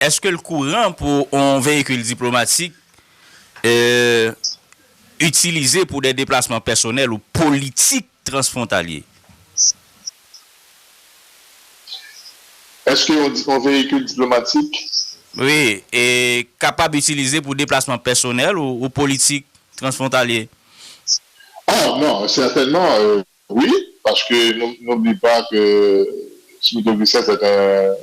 est-ce que le courant pour un véhicule diplomatique utilisé pour des déplacements personnels ou politiques transfrontaliers? Est-ce qu'un véhicule diplomatique? Oui, est capable d'utiliser pour déplacements personnels ou politiques transfrontaliers? Ah non, certainement, oui, parce que n'oublie pas que Smith Oguissette est un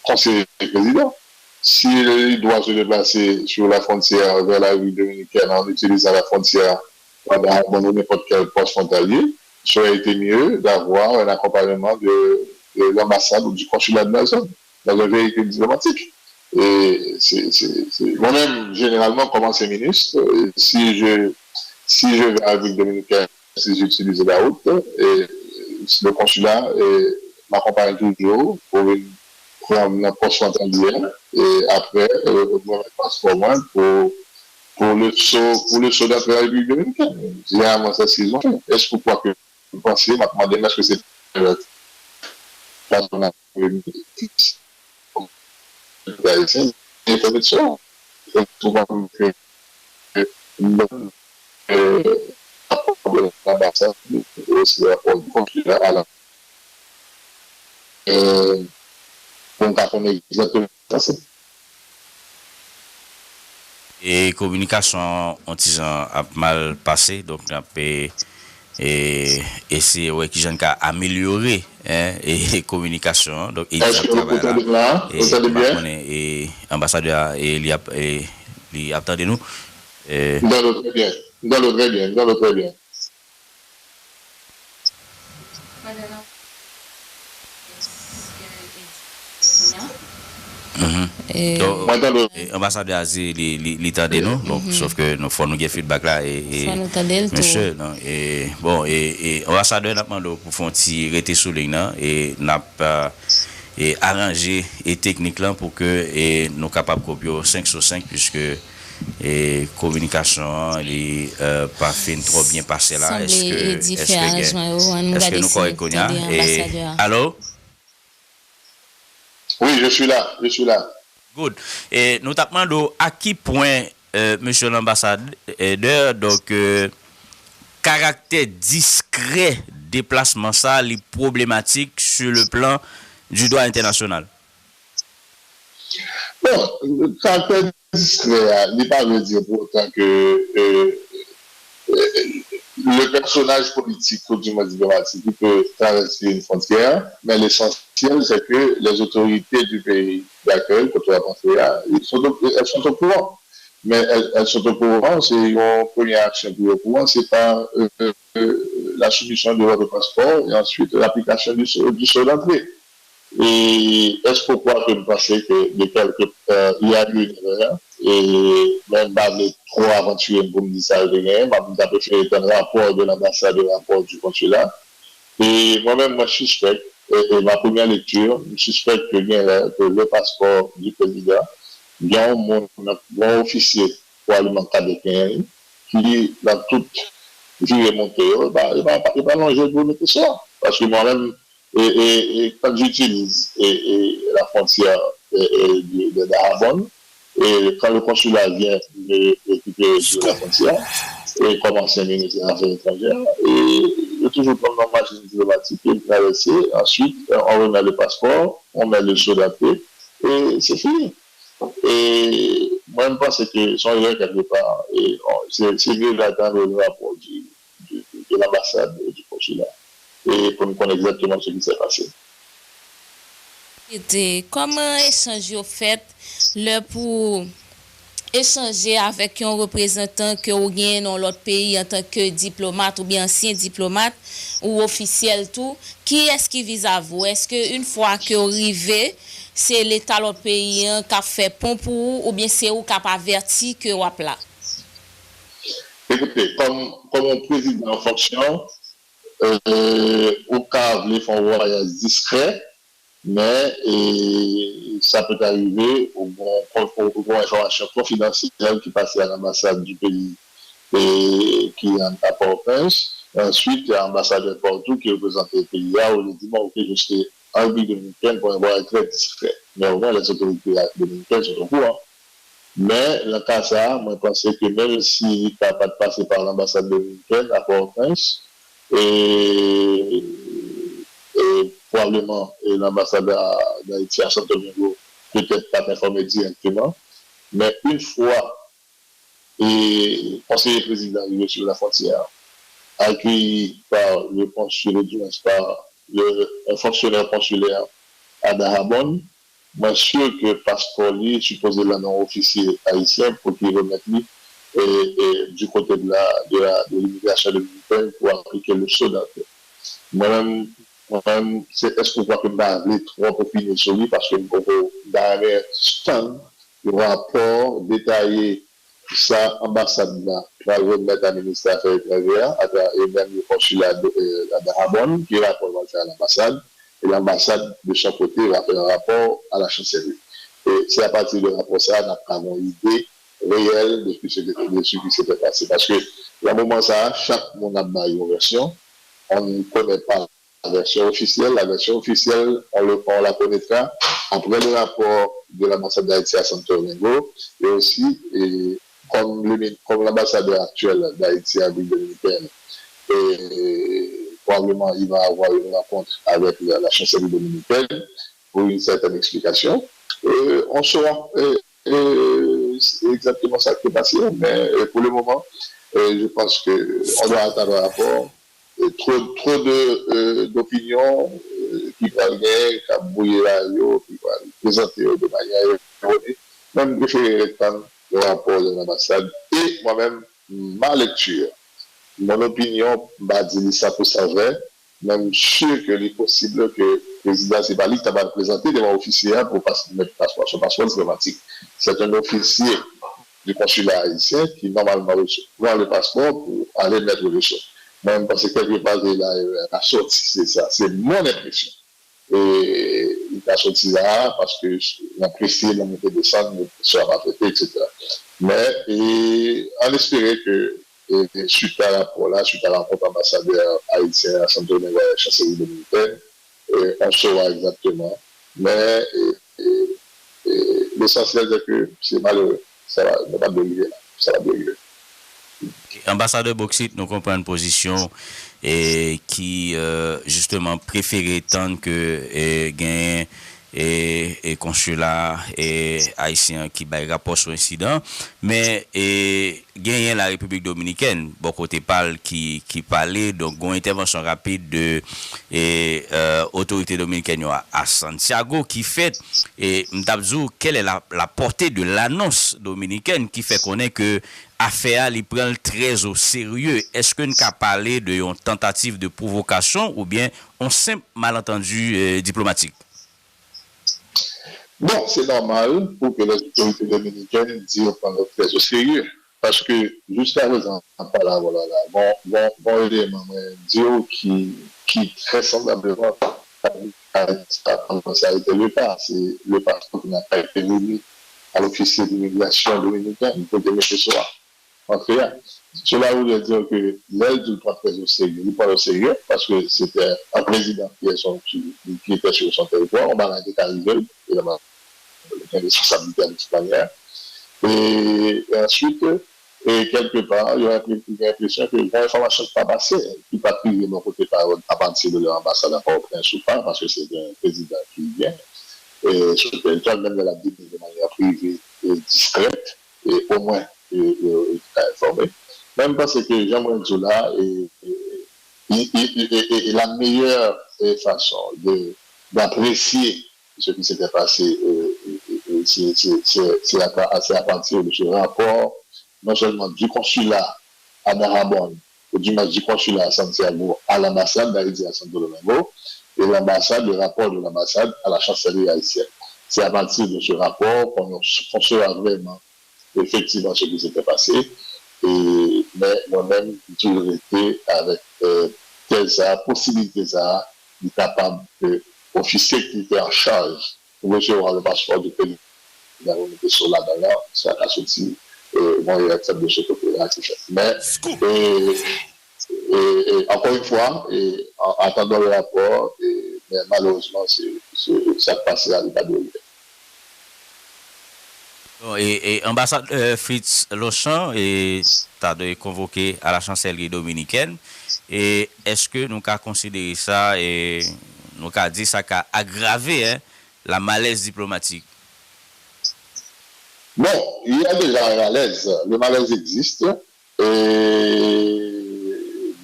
conseiller président. S'il doit se déplacer sur la frontière vers la République dominicaine en utilisant la frontière pendant n'importe quel poste frontalier, ça aurait été mieux d'avoir un accompagnement de l'ambassade ou du consulat de la zone dans un véhicule diplomatique. Et moi-même, généralement, comme ancien ministre, si je vais à la République dominicaine, si j'utilise la route, et le consulat m'accompagne toujours pour un poste frontalier et après, moi, je passe pour moi pour le saut d'après la République dominicaine. Généralement, c'est ce qu'ils ont fait. Est-ce que pourquoi que vous pensez, m'a demandé, est-ce que c'est quand on a il faut mettre ça. Souvent, l'ambassade, c'est rapport du consulat à la. Donc, on est exactement ça. Et communication a mal passé, donc on peut essayer ouais, qui j'en qu'à améliorer et communication. Donc il est-ce que vous entendez là? Vous entendez bien? Et ambassadeur il attendez nous. Dans le très bien, dans le très bien, dans le très bien. Ambassadeur Azé, il tendait nous, donc sauf que nous faut nous faire feedback là et monsieur non et bon et ambassadeur n'a demandé pour faire un petit rester sous ligne et n'a pas et arranger et technique là pour que et nous capable copier 5 sur 5 puisque et communication les pas fin trop bien passé là est-ce que nous connaissons et allô. Oui, je suis là. Good. Et notamment à qui point, monsieur l'ambassadeur, donc caractère discret déplacement ça, les problématiques sur le plan du droit international. Bon, le caractère discret, il n'est pas veut dire pour autant que le personnage politique ou du monde diplomatique peut traverser une frontière, mais l'essentiel, c'est que les autorités du pays d'accueil, quand on va penser elles sont au courant. Mais elles sont au courant, c'est une première action pour le courant, c'est par la soumission de votre passeport et ensuite l'application du sol d'entrée. Et est-ce pourquoi que vous pensez que il y a eu une erreur et même pas trop aventuré pour me dire ça, je vais préféré un rapport de l'ambassade, un rapport du consulat. Et moi-même, je suspecte, et ma première lecture, je suspecte que le passeport du président, il y a un officier probablement cadéquin qui, dans toute vie remontée, il va longer pour mettre ça. Parce que moi-même, et quand j'utilise la frontière de Darabonne, et quand le consulat vient me récupérer sur la frontière, et comme ancien ministre des Affaires étrangères, et je toujours prendre ma machine diplomatique et traverser, ensuite on remet le passeport, on met le soldat et c'est fini. Et moi je pense que son erreur quelque part, et c'est mieux d'attendre le rapport de l'ambassade et du consulat. Et pour nous connaître exactement ce qui s'est passé. Et comment échanger au fait pour échanger avec un représentant que vous gagnez dans l'autre pays en tant que diplomate ou bien ancien diplomate ou officiel tout, qui est-ce qui vise à vous? Est-ce que une fois que vous arrivez, c'est l'État l'autre pays qui a fait pont pour vous ou bien c'est vous qui a averti que vous êtes là? Écoutez, comme un président en fonction, au cas où les fonds voyage discret, mais ça peut arriver au bon information confidentielle qui passe à l'ambassade du pays et qui est à Port-au-Prince. Ensuite, il y a l'ambassadeur partout qui représente le pays là où il dit bon, ok, je suis en République dominicaine pour un voyage très discret. mais au moins les autorités dominicaines sont au courant. Mais le cas ça, moi, je pense que même s'il n'a pas passé par l'ambassade dominicaine à Port-au-Prince, et probablement l'ambassade d'Haïti à Santo Domingo peut-être pas informé directement, mais une fois le conseiller président arrivé sur la frontière, accueilli par le consul, par un fonctionnaire consulaire à Dahabon, moi sûr que le passeport lui supposé là non officier haïtien pour qu'il remette lui du côté de l'immigration dominicaine pour appliquer le SODA. Moi-même, est-ce que vous croyez que je vais trop opiner sur lui parce que vous avez un rapport détaillé ça, ambassade là, va remettre à ministère des Affaires étrangères et même le consulat de Dahabon qui rapporte à l'ambassade et l'ambassade de son côté va faire un rapport à la chancellerie. Et c'est à partir de rapport ça, nous avons une idée réelle de ce qui s'était passé. Parce que, à un moment ça, chaque monde a une version. On ne connaît pas la version officielle. La version officielle, on la connaîtra après le rapport de l'ambassade d'Haïti à Santo Domingo et aussi comme l'ambassadeur actuel d'Haïti à Ville dominicaine. Et probablement, il va avoir une rencontre avec la chancellerie dominicaine pour une certaine explication. On saura exactement ça qui est passé, mais pour le moment, je pense qu'on doit attendre un rapport. Trop d'opinions qui parlent qui ont brouillé la radio, qui parlent présenter de manière erronée. Même préféré le rapport de l'ambassade et moi-même, ma lecture. Mon opinion, m'a dit ça pour ça vrai, même sûr qu'il est possible que le président Sebali t'a présenté devant officier pour mettre passeport. Son passeport diplomatique. C'est un officier du consulat haïtien qui normalement prend le passeport pour aller mettre le choses. Même parce que quelque part, il a sorti, c'est ça. C'est mon impression. Et il a sorti là parce que l'apprécié, la montée de sang, soit pas traité, etc. Mais on espérait que suite à la rencontre ambassadeur haïtien à Santo Domingo et chancellerie dominicaine, on saura exactement. Mais l'essentiel c'est que c'est malheureux. Ça va pas dériver là. Ça va dériver. Ambassadeur Bauxite, nous comprenons une position qui justement préférait tant que gain et consulat et haïtien qui bail rapport sur incident, mais gagner la République dominicaine bon côté parle qui parlait donc une intervention rapide de autorité dominicaine à Santiago qui fait et m'tabzou quelle est la portée de l'annonce dominicaine qui fait connaître que affaire il prend très au sérieux. Est-ce que nous avons parlé de une tentative de provocation ou bien un simple malentendu diplomatique? Bon, c'est normal pour que les autorités dominicaines disent prendre très au sérieux. Parce que jusqu'à présent, bon élément, dire qui très semblablement ça a été le cas. C'est le passeport qui n'a pas été remis à l'officier d'immigration dominicain. Il faut que ce soit en fait. Cela voudrait dire que l'aide du prend très au sérieux. Il prend au sérieux parce que c'était un président qui était sur son territoire. On m'a été arrivé, il a une responsabilité à l'extérieur. Et ensuite, quelque part, il y a l'impression que l'information n'est pas passée, qui n'est pas prise de mon côté à partir de l'ambassade à Port-au-Prince ou pas, parce que c'est un président qui vient. Et sur le territoire, même de la dit de manière privée et discrète, et au moins informé. Même parce que Jean-Marie Zola est la meilleure façon d'apprécier ce qui s'était passé, c'est à partir de ce rapport, non seulement du consulat à Dahabon, ou du consulat à Santiago, à l'ambassade d'Haïti à Santo Domingo, et le rapport de l'ambassade à la chancellerie haïtienne. C'est à partir de ce rapport qu'on saura vraiment effectivement ce qui s'était passé. Mais moi-même, j'ai toujours été avec telle possibilité ça, capable d'officier qui était en charge pour recevoir le passeport du pays. Il a remis sur là dedans, ça a sorti, bon, il accepte de ce côté-là. Mais, encore une fois, en attendant le rapport, mais malheureusement, ça passait à l'état de Et ambassadeur Fritz Lochan t'a convoqué à la chancellerie dominicaine. Et est-ce que nous avons considéré ça et nous avons dit ça a aggravé la malaise diplomatique? Bon, il y a déjà un malaise. Le malaise existe.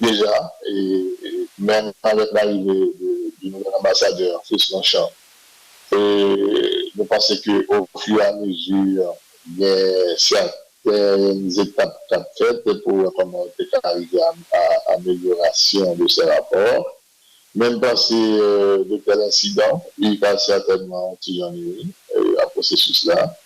Déjà, même avec l'arrivée du nouvel ambassadeur, Fritz Lochan, je pense qu'au fur et à mesure, il y a certaines étapes faites pour comment arriver à l'amélioration de ces rapports. Même passé de tel incident, il va certainement continuer à processus-là.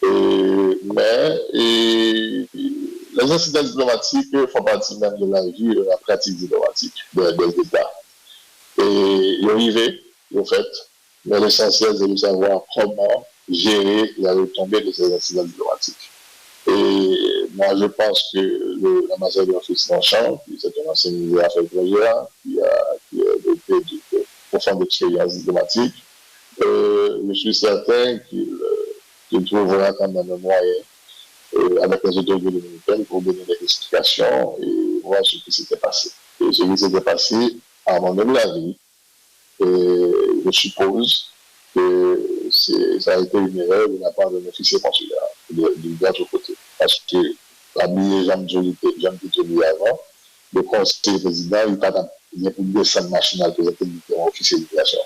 Mais les incidents diplomatiques font partie même de la vie, de la pratique diplomatique des États. Et ils sont arrivés, au fait, mais l'essentiel, c'est de savoir comment gérer la retombée de ces incidents diplomatiques. Et moi, je pense que l'ambassadeur Fritz Lochan, qui est un ancien ministre des Affaires étrangères, qui a de profonde expérience diplomatique, je suis certain qu'il trouvera quand même un moyen avec les autorités dominicaines pour donner des explications et voir ce qui s'était passé. Et ce qui s'était passé, à un moment de la vie, je suppose que ça a été une erreur de la part d'un officier consulaire de l'autre côté. Parce que l'habillé Jean Pitoli avant, le conseil président, il n'y a pas de descente machinale présentée un officier d'immigration.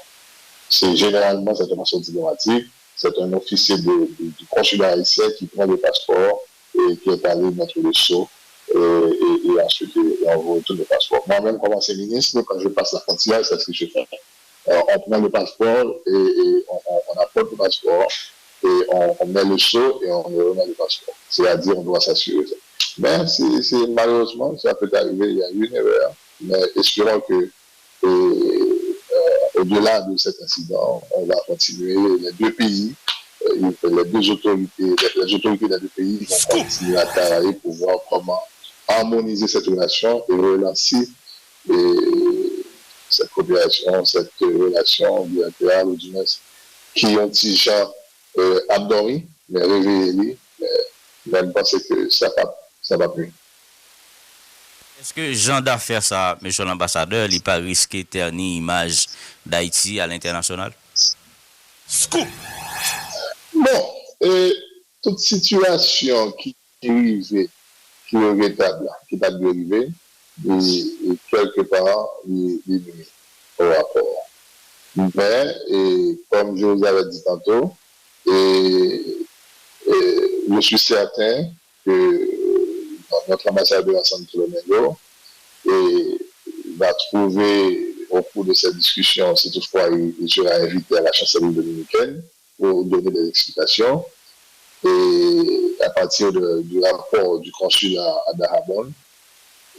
C'est généralement, c'est un ancien diplomatique, c'est un officier du consulat haïtien qui prend le passeport et qui est allé mettre le sceau et ensuite on retourne le passeport. Moi-même, comme ancien ministre, quand je passe la frontière, c'est ce que je fais. On prend le passeport et on apporte le passeport et on met le sceau et on remet le passeport. C'est-à-dire, on doit s'assurer. Mais malheureusement, ça peut arriver, il y a eu une erreur. Mais espérons que au-delà de cet incident, on va continuer. Les deux pays, les autorités des deux pays vont continuer à travailler pour voir comment harmoniser cette relation et relancer cette coopération, cette relation bilatérale, ou du moins, qui ont petit genre abdormi, mais réveillé, mais même penser que ça va plus. Est-ce que Jean d'affaires ça, monsieur l'ambassadeur, il pas risqué ternir l'image d'Haïti à l'international? Scoop! Bon, toute situation qui est regrettable, qui n'a pas dû arriver, et quelque part, il est au rapport. Mais, comme je vous avais dit tantôt, je suis certain que notre ambassadeur à Santo Domingo va trouver au cours de cette discussion, si toutefois il sera invité à la chancellerie dominicaine pour donner des explications. Et à partir du rapport du consulat à Dajabon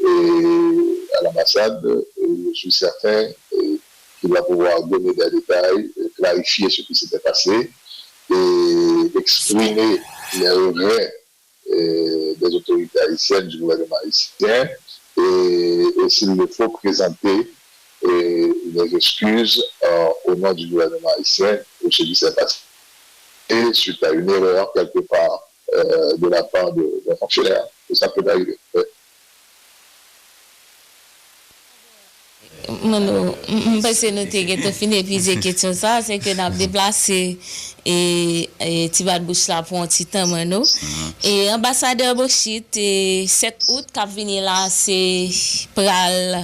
et à l'ambassade, je suis certain qu'il va pouvoir donner des détails, clarifier ce qui s'était passé et exprimer les regrets des autorités haïtiennes, du gouvernement haïtien, et s'il le faut, présenter des excuses au nom du gouvernement haïtien pour ce qui s'est passé. Et suite à une erreur quelque part de la part d'un fonctionnaire, ça peut arriver. Je pense que nous avons fini d'épuiser la question, c'est que nous avons déplacé Tibad Bouchla pour un petit temps. Et l'ambassadeur Bouchit, 7 août, qui venu là, c'est pral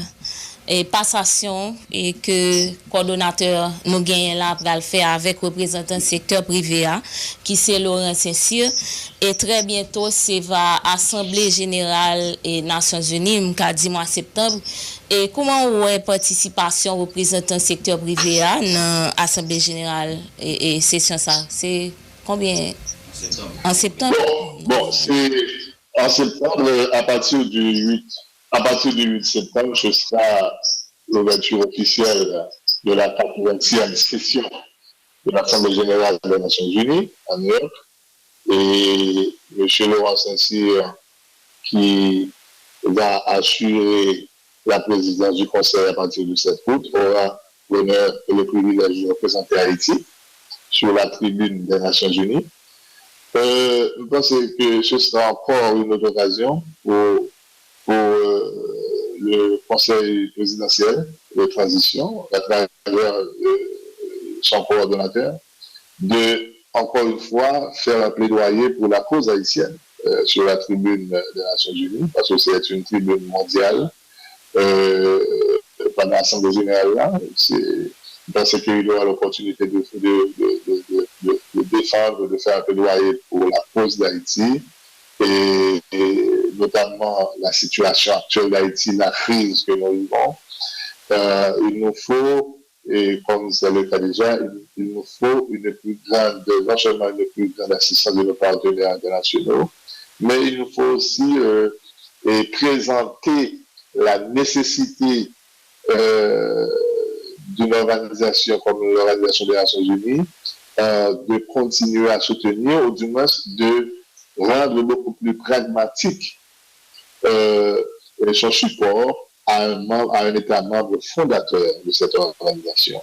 et passation et que coordonnateur nous gagne là pour le faire avec représentant secteur privé qui c'est Laurent Saint-Cyr et très bientôt c'est va assemblée générale et Nations Unies qu'a dit mois septembre et comment ouais participation représentant secteur privé dans assemblée générale et session ça c'est combien en septembre bon c'est en septembre à partir du 8 septembre, ce sera l'ouverture officielle de la 80e session de l'Assemblée générale des Nations Unies à New York. Et M. Laurent Saint-Cyr, qui va assurer la présidence du Conseil à partir du 7 août, aura l'honneur et le privilège de représenter Haïti sur la tribune des Nations Unies. Je pense que ce sera encore une autre occasion pour le Conseil présidentiel de transition, à travers son coordonnateur, de, encore une fois, faire un plaidoyer pour la cause haïtienne sur la tribune des Nations Unies, parce que c'est une tribune mondiale. Pendant l'Assemblée générale, je pense qu'il aura l'opportunité de défendre, de faire un plaidoyer pour la cause d'Haïti, et notamment la situation actuelle d'Haïti, la crise que nous vivons. Il nous faut, et comme c'est le cas déjà, il nous faut une plus grande, non seulement une plus grande assistance de nos partenaires internationaux, mais il nous faut aussi présenter la nécessité d'une organisation comme l'Organisation des Nations Unies de continuer à soutenir, ou du moins de rendre beaucoup plus pragmatique son support à un État membre fondateur de cette organisation.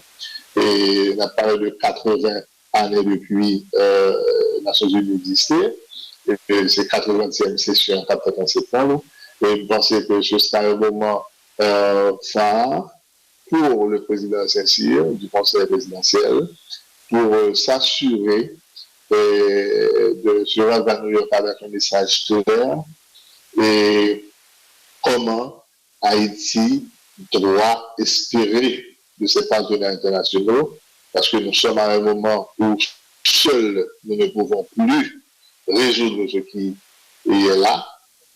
Et on a parlé de 80 années depuis les Nations Unies existaient, et c'est 80e session, 80 septembre, et je pense que ce sera un moment phare pour le président Saint-Cyr du Conseil présidentiel pour s'assurer de se rendre à New York avec un message clair et comment Haïti doit espérer de ses partenaires internationaux, parce que nous sommes à un moment où seuls nous ne pouvons plus résoudre ce qui est là,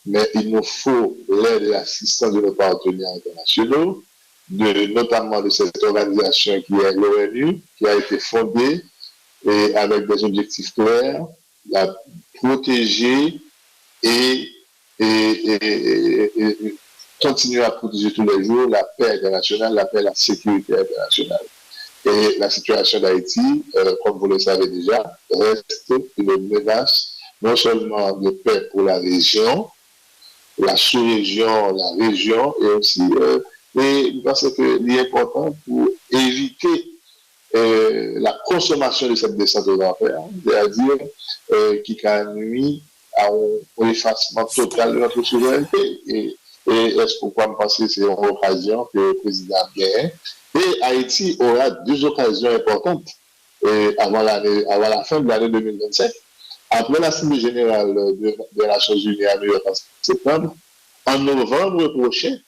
mais il nous faut l'aide et l'assistance de nos partenaires internationaux, notamment de cette organisation qui est l'ONU, qui a été fondée et avec des objectifs clairs, la protéger et continuer à protéger tous les jours la paix internationale, la paix et la sécurité internationale. Et la situation d'Haïti, comme vous le savez déjà, reste une menace non seulement de paix pour la région, la sous-région, la région, et aussi, et parce que l'important pour éviter la consommation de cette descente aux enfers, c'est-à-dire qui a nuit à un effacement total de notre souveraineté. Et est-ce qu'on peut me penser que c'est une occasion que le président gagne? Et Haïti aura deux occasions importantes avant la fin de l'année 2027. Après l'Assemblée générale de la Nations Unies à New York en septembre, en novembre prochain,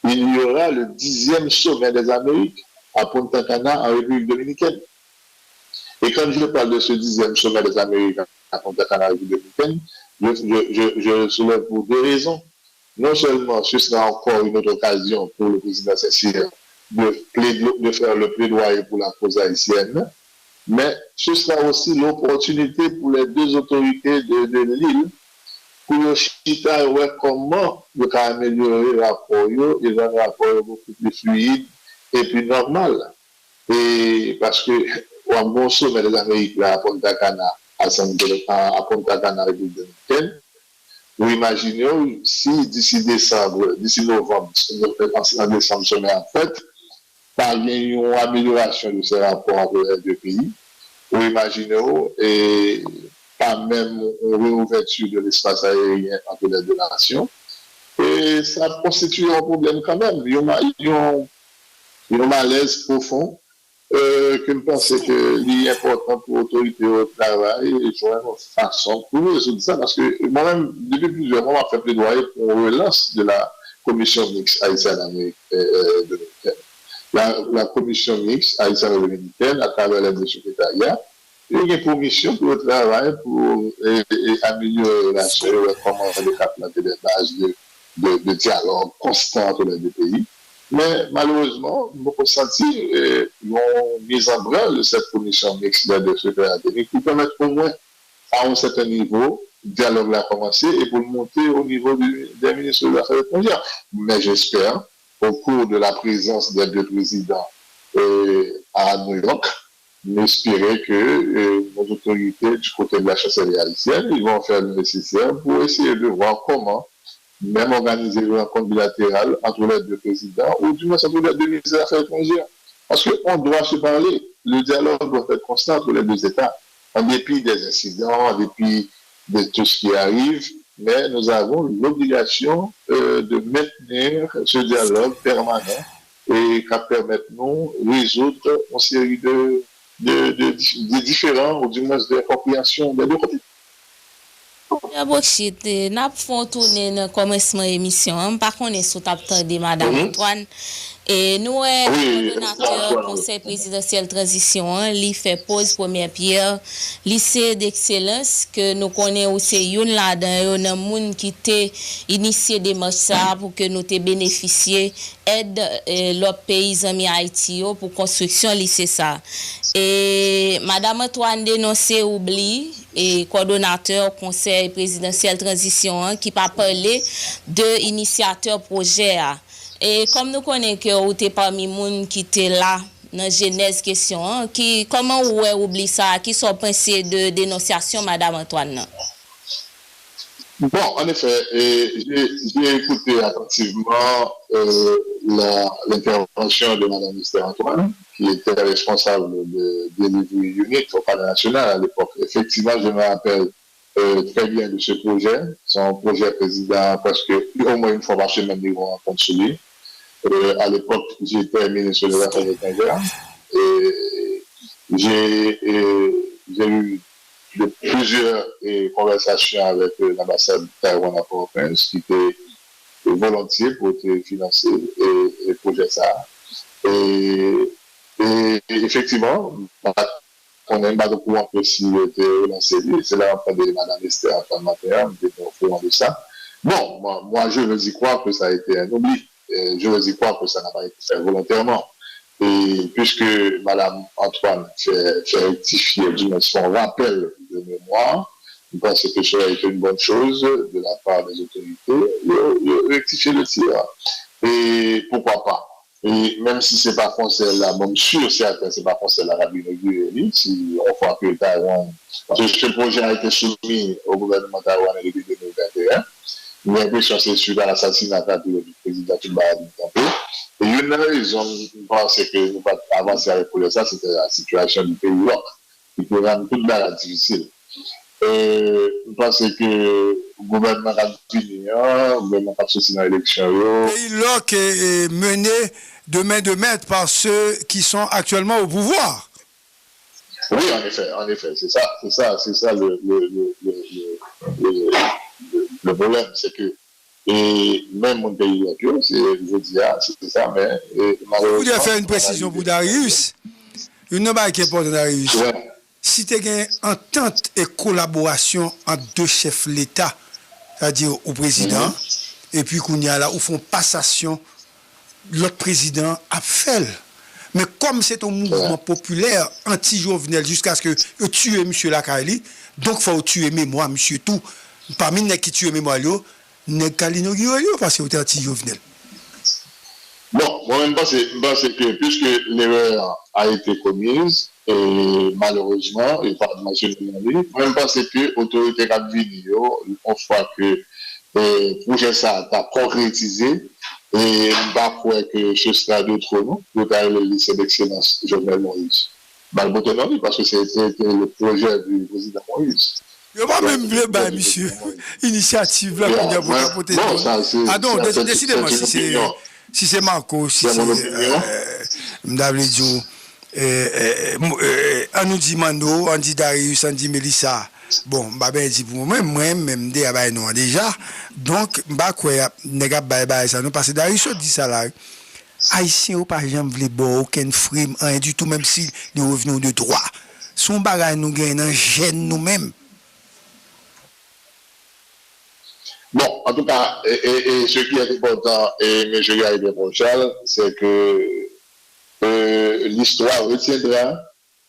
il y aura le 10e sommet des Amériques à Punta Cana en République dominicaine. Et quand je parle de ce 10e sommet des Amériques à Punta Cana en République dominicaine, je le soulève pour deux raisons. Non seulement ce sera encore une autre occasion pour le président Saint-Cyr de faire le plaidoyer pour la cause haïtienne, mais ce sera aussi l'opportunité pour les deux autorités de l'île pour le chita et comment ils peuvent améliorer le rapport et un rapport beaucoup plus fluide et plus normal. Et parce que au bon sommet des Amériques là, à Punta Cana, à Punta Cana, République dominicaine, vous imaginez si d'ici novembre, en décembre sommet en fait, par une amélioration de ces rapports entre les deux pays, vous imaginez et pas même une réouverture de l'espace aérien entre les deux nations. Et ça constitue un problème quand même. Il y a un malaise profond que je pense qu'il est important pour l'autorité au travail et je vois une façon pour résoudre ça parce que moi-même, depuis plusieurs mois, je fais plaidoyer pour une relance de la commission mixte haïtienne-américaine dominicaine. La commission mixte haïtienne-dominicaine, à travers l'aide du secrétariat, il y a une commission pour le travail pour améliorer la relation, comment planter des bases de dialogue constant entre les deux pays. Mais malheureusement, nous avons senti une mise en branle de cette commission mixte de secrétariat technique pour permettre au moins à un certain niveau, le dialogue a commencé et pour le monter au niveau des ministres des Affaires étrangères. Mais j'espère, au cours de la présence des deux présidents à New York, m'espérer que nos autorités du côté de la chancellerie haïtienne, ils vont faire le nécessaire pour essayer de voir comment même organiser une rencontre bilatérale entre les deux présidents ou du moins entre les deux ministres des Affaires étrangères. Parce qu'on doit se parler, le dialogue doit être constant entre les deux États, en dépit des incidents, en dépit de tout ce qui arrive, mais nous avons l'obligation de maintenir ce dialogue permanent et qui permet nous de résoudre une série de différents, ou du moins de compréhension des deux côtés. N'a pas tourné dans le commencement de l'émission. Par contre, nous sommes Madame Antoine. Et nous, coordonnateur Conseil présidentiel transition, il fait pause première pierre, lycée d'excellence, que nous connaissons aussi, il y a des gens qui ont initié des marches pour que nous bénéficier aide l'autre pays amis Haïti pour construction lycée ça. Et Madame Antoine dénoncé oubli et coordonnateur Conseil présidentiel transition qui pas parlé de initiateur projet. Et comme nous connaissons que vous êtes parmi les gens qui étaient là dans la genèse question, comment vous oubliez ça? Qui sont pensés de dénonciation, Madame Antoine? Bon, en effet, j'ai écouté attentivement l'intervention de Madame Esther Antoine, qui était responsable de Delivery Unit au Palais National à l'époque. Effectivement, je me rappelle très bien de ce projet. Son projet président, parce que au moins une fois par semaine, nous rencontrons sur lui. À l'époque, j'étais ministre des Affaires étrangères et j'ai eu plusieurs conversations avec l'ambassade de Taïwan à Port-au-Prince qui était volontiers pour financer et projet ça. Et effectivement, on n'a pas de courant que s'il était relancé, c'est là on de Mme Esther en matin, on était au courant de ça. Bon, moi je veux y croire que ça a été un oubli. Je veux y croire que ça n'a pas été fait volontairement. Et puisque Mme Antoine fait rectifier du moins son rappel de mémoire, je pense que ça a été une bonne chose de la part des autorités de rectifier le tir. Et pourquoi pas? Et même si ce n'est pas français là, même sûr, certain, ce n'est pas français l'Arabie inaugurée, si on voit que Taïwan, parce que ce projet a été soumis au gouvernement taïwanais depuis 2021, l'impression c'est suite à l'assassinat du président Toumbari. Et une raison, je pense que nous ne pouvons pas avancer avec ça, c'était la situation du pays là, qui peut rendre toute la difficile. Je pense que le gouvernement a fini, le gouvernement a souci dans l'élection. Le pays là qui est mené de main de maître par ceux qui sont actuellement au pouvoir. Oui, en effet, c'est ça le problème, c'est que et même mon pays je dis c'est ça, mais malheureusement. Vous devez faire une précision pour Darius. Une nouvelle qui est pour Darius. Ouais. Si tu as une entente et collaboration entre deux chefs de l'État, c'est-à-dire au président, et puis qu'on y a là où font passation, l'autre président a fait. Mais comme c'est un mouvement populaire anti-Jovenel jusqu'à ce que tue M. Lakali, donc il faut tuer moi, M. Tout. Parmi les qui tuent mémoire, n'est qu'à l'inaugurer parce que c'est anti-Jovenel. Bon, moi-même, je pense que puisque l'erreur a été commise, et malheureusement, et par M. Lenny, moi-même, je pense que l'autorité Cap-Vini, on voit que le projet ça a concrétisé, et je crois que ce sera d'autres noms, le lycée d'excellence Jovenel Moïse. Parce que c'était le projet du président Moïse. Je ne vais pas même blé, monsieur. Initiative là, qu'on a pour capoter. Ah non, décidez-moi si c'est Marco, si c'est Mdavledjo, on nous dit Mando, on dit Darius, on dit Melissa. Bon, je dis pour moi-même, déjà. Donc, ça nous passe. Darius dit ça là. Haïtien, par exemple, ne veulent aucun frime, rien du tout, même si nous revenons de droit. Son bagage nous gagne un gêne nous-mêmes. Bon, en tout cas, et ce qui est important, et M. Gaïdé Ponchal, c'est que l'histoire retiendra,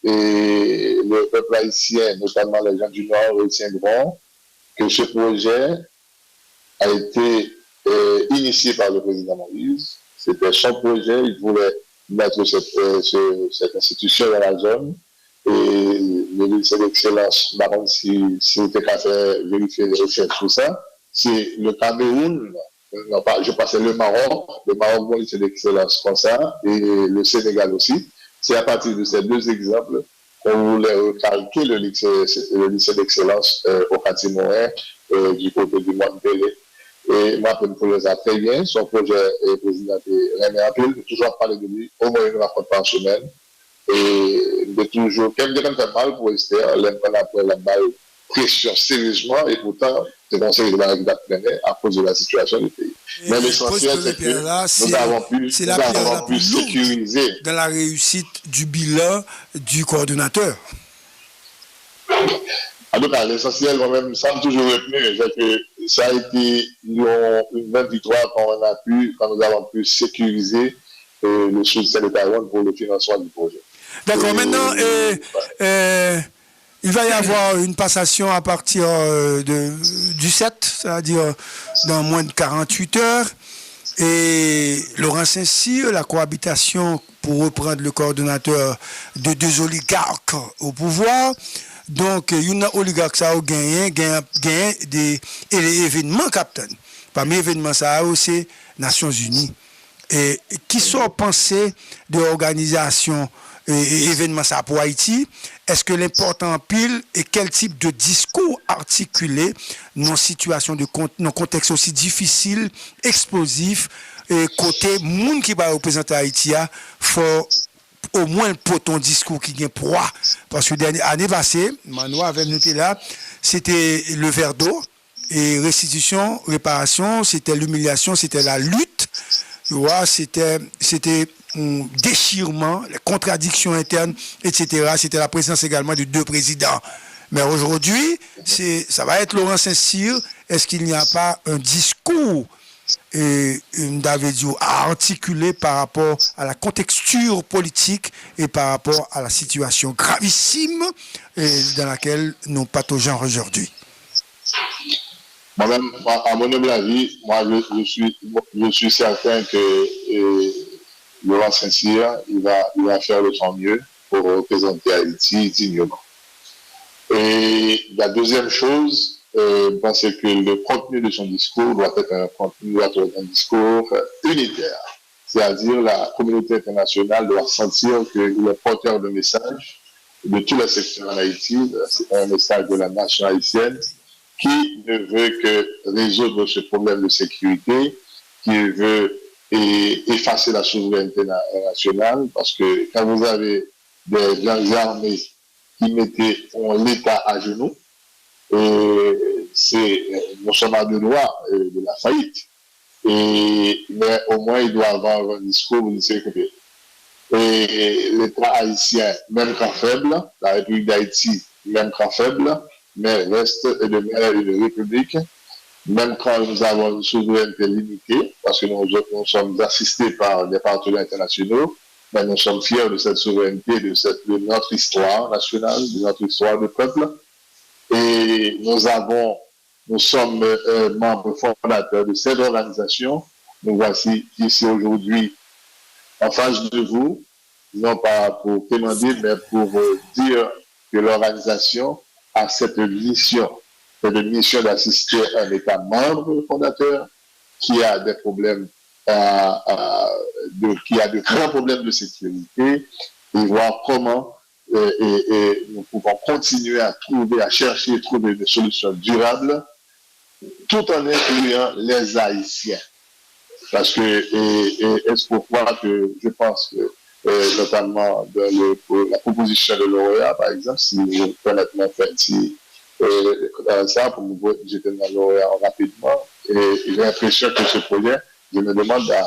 et le peuple haïtien, notamment les gens du Nord, retiendront que ce projet a été initié par le président Moïse. C'était son projet, il voulait mettre cette institution dans la zone. Et le lycée d'excellence, par contre, si c'était qu'à faire vérifier les recherches, tout ça, c'est le Cameroun, je passais le Maroc bon lycée d'excellence comme ça, et le Sénégal aussi. C'est à partir de ces deux exemples qu'on voulait recalquer le lycée d'excellence au Katimorin du côté du Montpellier. Et moi, pour le ça très bien, son projet est président René Apple, toujours parler de lui, au moins une rencontre par semaine. Et de toujours, quelqu'un fait mal pour Esther, l'aime pas après la balle, pression sérieusement, et pourtant, c'est conseil de la règle à cause de la situation du pays. Mais l'essentiel, c'est que nous avons pu sécuriser. Dans la réussite du bilan du coordonnateur. En tout cas, l'essentiel, moi-même, ça m'a toujours retenu, c'est que ça a été une bonne victoire quand nous avons pu sécuriser le soutien de Taïwan pour le financement du projet. D'accord, maintenant, il va y avoir une passation à partir du 7, c'est-à-dire dans moins de 48 heures. Et Laurent Saint-Cyr, la cohabitation pour reprendre le coordonnateur de deux oligarques au pouvoir. Donc, il y a un oligarque qui a gagné des événements, capitaine. Parmi les événements, ça a aussi Nations Unies. Et qui sont pensés de l'organisation événement ça pour Haïti? Est-ce que l'important pile et quel type de discours articulé dans situation de dans contexte aussi difficile, explosif, et côté monde qui va représenter Haïti, faut au moins le poton discours qui vient poids. Parce que l'année passée, Manoa avait noté là, c'était le verre d'eau et restitution, réparation, c'était l'humiliation, c'était la lutte. Tu vois, c'était un déchirement, les contradictions internes, etc. C'était la présence également de deux présidents. Mais aujourd'hui, ça va être Laurent Saint-Cyr. Est-ce qu'il n'y a pas un discours à articuler par rapport à la contexture politique et par rapport à la situation gravissime dans laquelle nous pataugeons aujourd'hui? Moi-même, à mon humble avis, moi, je suis certain que Laurent Saint-Cyr, il va faire de son mieux pour représenter Haïti dignement. Et la deuxième chose, je pense que le contenu de son discours doit être un discours unitaire. C'est-à-dire la communauté internationale doit sentir qu'il est porteur de message de tous les secteurs en Haïti, c'est un message de la nation haïtienne, qui ne veut que résoudre ce problème de sécurité, qui veut effacer la souveraineté nationale, parce que quand vous avez des gens armés qui mettaient l'État à genoux, nous sommes à deux doigts de la faillite. Mais au moins, il doit avoir un discours où il sait que l'État haïtien, même quand faible, la République d'Haïti, même quand faible, mais reste une république, même quand nous avons une souveraineté limitée, parce que nous sommes assistés par des partenaires internationaux, mais nous sommes fiers de cette souveraineté, de notre histoire nationale, de notre histoire de peuple. Et nous sommes membres fondateurs de cette organisation. Nous voici ici aujourd'hui en face de vous, non pas pour demander, mais pour vous dire que l'organisation a cette mission d'assister un État membre fondateur qui a des problèmes, qui a de grands problèmes de sécurité, et voir comment nous pouvons continuer à chercher et trouver des solutions durables, tout en incluant les Haïtiens. Parce que, est-ce pourquoi que je pense que, notamment dans la proposition de lauréat, par exemple, si vous honnêtement faites ça, pour vous jeter dans lauréat rapidement, et j'ai l'impression que ce projet, je me demande à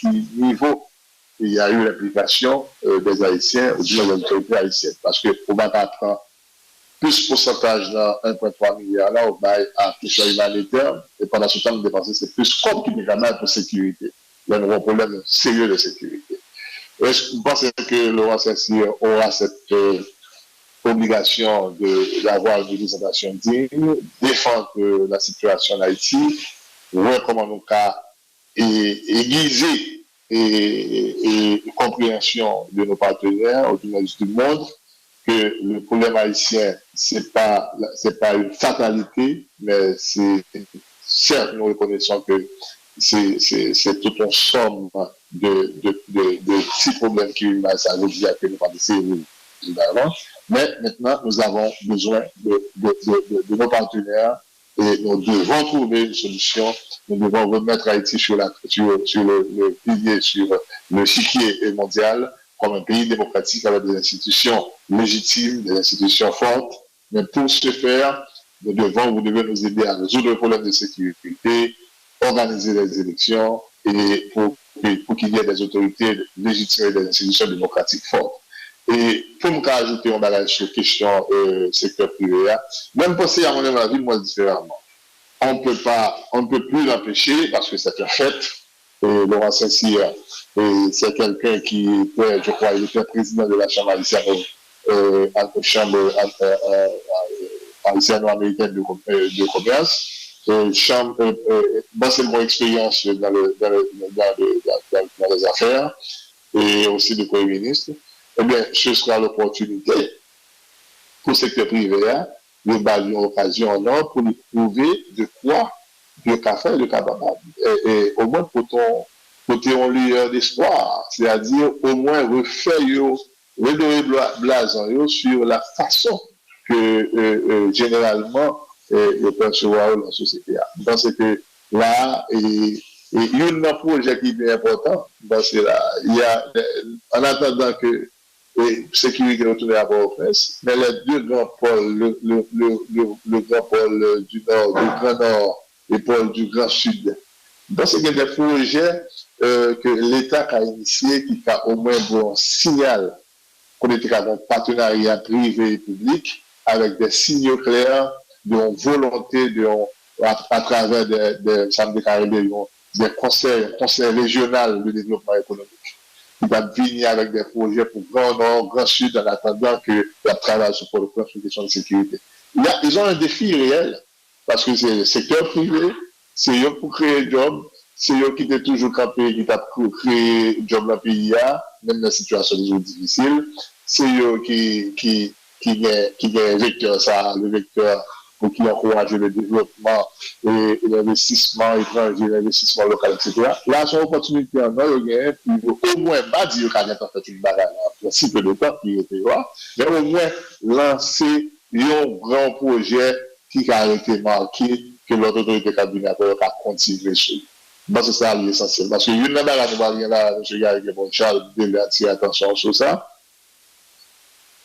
quel niveau il y a eu l'implication des Haïtiens ou des autorités haïtiennes. Parce que pour ma prendre plus pourcentage dans 1,3 milliard là, au bail à question humanitaire, et pendant ce temps, nous dépensons, c'est plus comme qu'il n'y a pas pour sécurité. Il y a un problème sérieux de sécurité. Est-ce que vous pensez que Laurent Saint-Cyr aura cette obligation d'avoir une représentation digne, défendre la situation en Haïti, voir comment nous cas aiguiser et compréhension de nos partenaires au niveau du monde, que le problème haïtien, c'est pas une fatalité, mais c'est certes, nous reconnaissons que c'est toute une somme de petits problèmes qui ça veut dire que nous participons évidemment. Mais maintenant, nous avons besoin de nos partenaires et nous devons trouver une solution. Nous devons remettre Haïti sur le pilier, sur le chiquier mondial, comme un pays démocratique avec des institutions légitimes, des institutions fortes. Mais pour ce faire, vous devez nous aider à résoudre le problème de sécurité, organiser les élections et pour qu'il y ait des autorités légitimes et des institutions démocratiques fortes. Et pour me rajouter un bagage sur la question secteur privé, même penser à mon avis, moi différemment. On ne peut plus l'empêcher parce que c'est un fait. Laurent Saint-Cyr, c'est quelqu'un qui était, je crois, il était président de la Chambre haïtienne, haïtiano-américaine de commerce. C'est mon expérience dans les affaires et aussi de Premier ministre. Eh bien, ce sera l'opportunité pour le secteur privé, de bâtir une occasion pour nous prouver de quoi le café, le capable. Et au moins, pour ton lueur d'espoir, c'est-à-dire au moins redorer blason sur la façon que généralement le percevoir dans la société. Parce que là, il y a un projet qui est important, parce que là, il y a, en attendant que sécurité retourne à Port-au-Prince, mais les deux grands pôles, le grand pôle du Nord, du Grand Nord, et pôle du Grand Sud. Donc, c'est des projets que l'État a initiés qui a au moins bon signal qu'on était dans un partenariat privé et public avec des signaux clairs de volonté à travers des chambres de carrière, des conseils régionaux de développement économique. Qui va venir avec des projets pour Grand Nord, Grand Sud, en attendant que la travail se pose sur les questions de sécurité. Ils ont un défi réel, parce que c'est le secteur privé, c'est eux pour créer des jobs, c'est eux qui étaient toujours campés, qui ont créé des jobs dans le pays, même dans la situation difficile, c'est eux qui ont le vecteur pour qui encourage le développement et l'investissement étranger, l'investissement local, etc. Là, son opportunité en or, il faut au moins pas dire qu'il y a fait une bagarre en si peu de temps qui était là, mais au moins lancer un grand projet qui a été marqué que l'autre autorité cabinatoire a continué sur. C'est ça l'essentiel. Parce que une bagarre qui va rien là, M. Gary Charles devait attirer attention sur ça.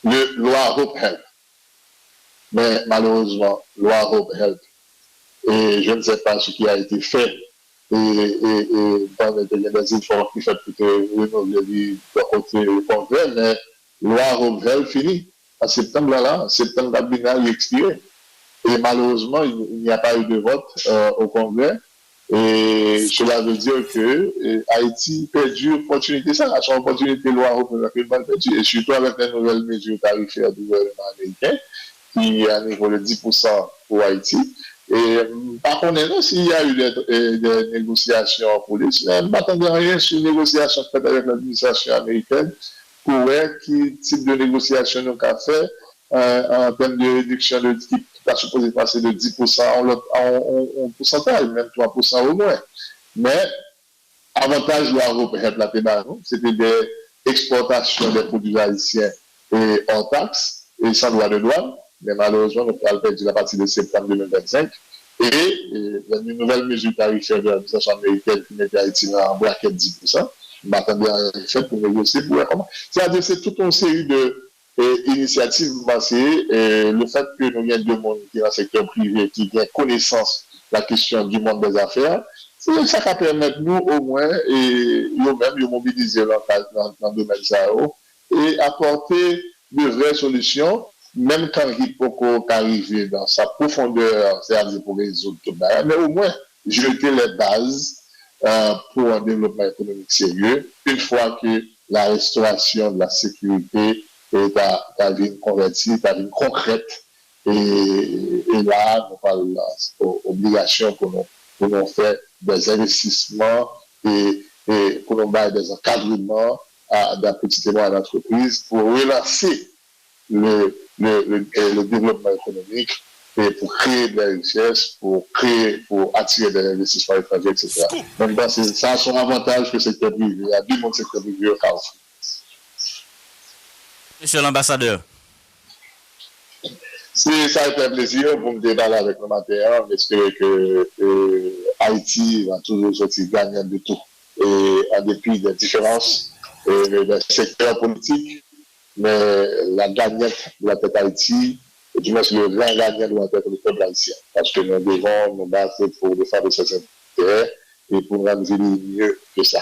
Le loi Hope Help. Mais malheureusement, loi Hope Help. Et je ne sais pas ce qui a été fait. Et dans les efforts qui fait pour renouveler le côté Congrès, mais loi Hope Help finit. En septembre, septembre il est expiré. Et malheureusement, il n'y a pas eu de vote au Congrès. Et cela veut dire que Haïti perdu l'opportunité, ça, son opportunité loi Hope Help perdu. Et surtout avec les nouvelles mesures tarifaires du gouvernement américain, qui est à niveau de 10% pour Haïti. Et par contre, s'il y a eu des négociations en police, je ne m'attendais rien sur une négociation faite avec l'administration américaine pour voir quel type de négociation nous avons fait en termes de réduction de qui va supposé passer de 10% en pourcentage, même 3% au moins. Mais avantage de l'Europe, c'était des exportations des produits haïtiens et hors taxes et sans droit de douane. Mais malheureusement, nous avons perdu la partie de septembre 2025. Et une nouvelle mesure tarifaire de l'administration américaine qui mettait Haïti en braquette 10%, m'attendait à un fait pour négocier pour voir comment. C'est-à-dire que c'est toute une série d'initiatives passées. Le fait que nous ayons deux mondes qui sont dans le secteur privé, qui ont connaissance de la question du monde des affaires, c'est ça qui permet nous au moins, et nous-mêmes, de mobiliser dans le domaine ça et apporter de vraies solutions. Même quand il peut arriver dans sa profondeur, c'est-à-dire pour résoudre tout ça, mais au moins jeter les bases pour un développement économique sérieux, une fois que la restauration de la sécurité est à une convertie, à une concrète, et là, on parle d'obligation pour nous faire des investissements et pour nous faire des encadrements à la petite et moyenne entreprise pour relancer le développement économique et pour créer de la richesse, pour attirer des investissements étrangers, etc. Donc, ça a son avantage que le secteur privé. Il y a du monde secteur privé au Carrefour. Monsieur l'ambassadeur. Ça a été un plaisir pour me débattre avec le matin. J'espère que Haïti va toujours sortir gagnant de tout. Et en dépit des différences des secteurs politiques, mais la gagnante doit être Haïti, et du moins le grand gagnant doit être le peuple haïtien. Parce que nous devons nous battre pour défendre ses intérêts et pour rendre mieux que ça.